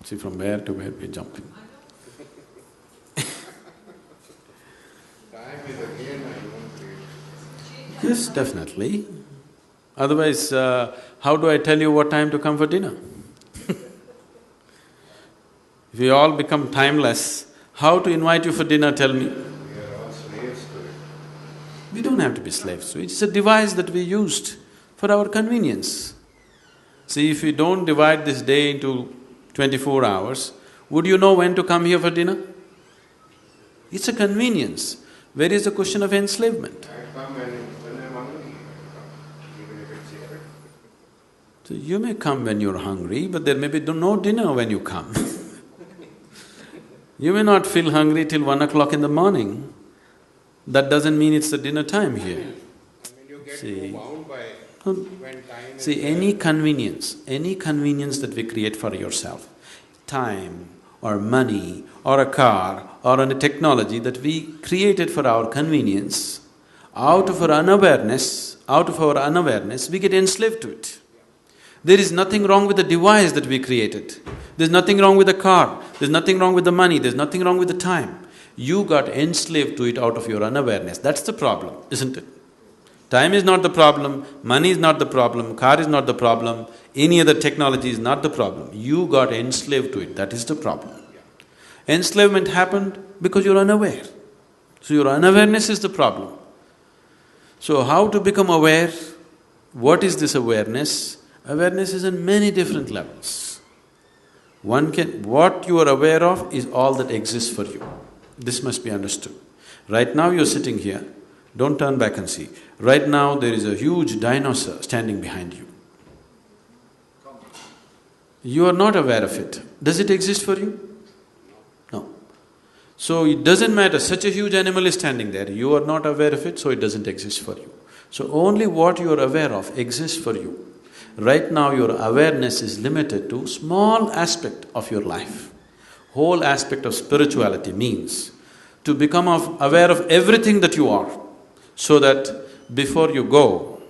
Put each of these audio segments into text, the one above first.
See, from where to where we're jumping. Time is again I won't create. Yes, definitely. Otherwise, how do I tell you what time to come for dinner? If we all become timeless, how to invite you for dinner, tell me? We are all slaves to it. We don't have to be slaves to it, it's a device that we used for our convenience. See, if we don't divide this day into 24 hours, would you know when to come here for dinner? It's a convenience. Where is the question of enslavement? I come when I'm hungry, I come, even if it's here. So you may come when you're hungry, but there may be no dinner when you come. You may not feel hungry till 1 o'clock in the morning. That doesn't mean it's the dinner time here. I mean, you get See. too bound by Hmm. when time is See, there. any convenience that we create for yourself, time or money or a car or a technology that we created for our convenience, out of our unawareness, we get enslaved to it. There is nothing wrong with the device that we created. There's nothing wrong with the car, there's nothing wrong with the money, there's nothing wrong with the time. You got enslaved to it out of your unawareness. That's the problem, isn't it? Time is not the problem, money is not the problem, car is not the problem, any other technology is not the problem. You got enslaved to it, that is the problem. Enslavement happened because you're unaware. So your unawareness is the problem. So how to become aware? What is this awareness? Awareness is in many different levels. What you are aware of is all that exists for you. This must be understood. Right now you're sitting here, don't turn back and see. Right now there is a huge dinosaur standing behind you. You are not aware of it. Does it exist for you? No. So it doesn't matter, such a huge animal is standing there, you are not aware of it, so it doesn't exist for you. So only what you are aware of exists for you. Right now your awareness is limited to small aspect of your life. Whole aspect of spirituality means to become aware of everything that you are, so that before you go,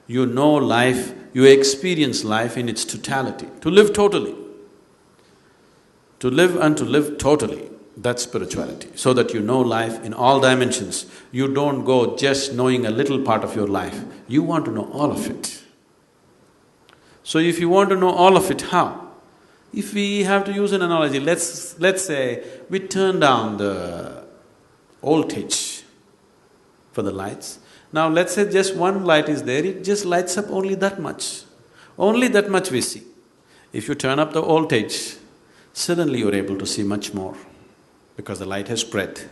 you know life, you experience life in its totality, to live totally. To live and to live totally, that's spirituality, so that you know life in all dimensions. You don't go just knowing a little part of your life, you want to know all of it. So if you want to know all of it, how? If we have to use an analogy, let's say we turn down the voltage for the lights. Now let's say just one light is there, it just lights up only that much. Only that much we see. If you turn up the voltage, suddenly you're able to see much more because the light has spread.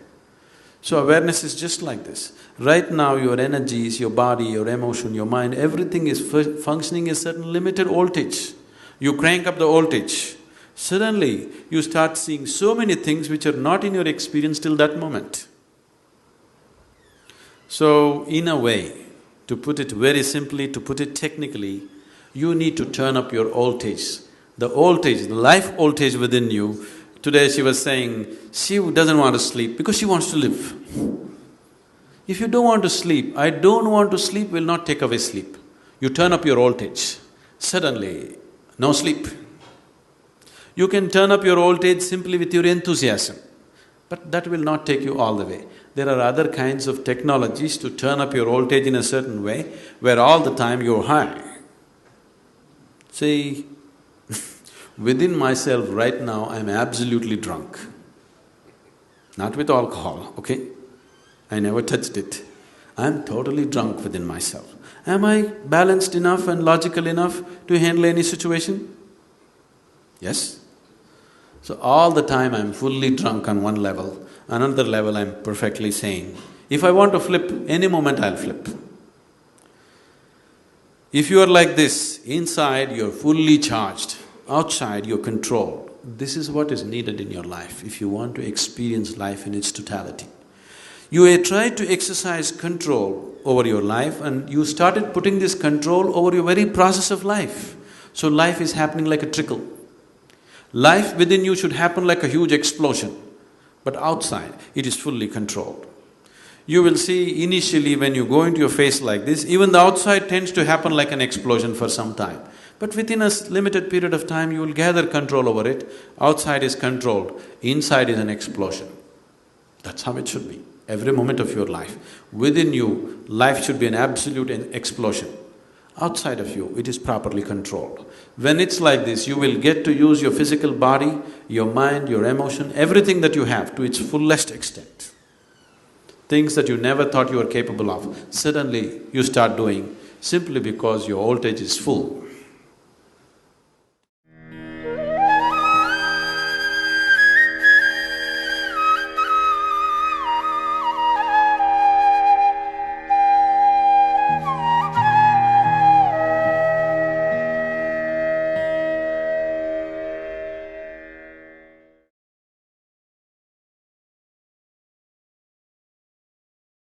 So awareness is just like this. Right now your energies, your body, your emotion, your mind, everything is functioning a certain limited voltage. You crank up the voltage, suddenly you start seeing so many things which are not in your experience till that moment. So in a way, to put it very simply, to put it technically, you need to turn up your voltage. The voltage, the life voltage within you. Today she was saying, she doesn't want to sleep because she wants to live. If you don't want to sleep, I don't want to sleep will not take away sleep. You turn up your voltage, suddenly, no sleep. You can turn up your voltage simply with your enthusiasm, but that will not take you all the way. There are other kinds of technologies to turn up your voltage in a certain way, where all the time you're high. See, within myself right now, I'm absolutely drunk. Not with alcohol, okay? I never touched it. I'm totally drunk within myself. Am I balanced enough and logical enough to handle any situation? Yes? So all the time I'm fully drunk on one level, another level I'm perfectly sane. If I want to flip, any moment I'll flip. If you are like this, inside you're fully charged, outside you're controlled. This is what is needed in your life if you want to experience life in its totality. You tried to exercise control over your life and you started putting this control over your very process of life. So life is happening like a trickle. Life within you should happen like a huge explosion, but outside it is fully controlled. You will see initially when you go into your face like this, even the outside tends to happen like an explosion for some time. But within a limited period of time, you will gather control over it. Outside is controlled, inside is an explosion. That's how it should be. Every moment of your life. Within you, life should be an absolute explosion. Outside of you, it is properly controlled. When it's like this, you will get to use your physical body, your mind, your emotion, everything that you have to its fullest extent. Things that you never thought you were capable of, suddenly you start doing simply because your voltage is full.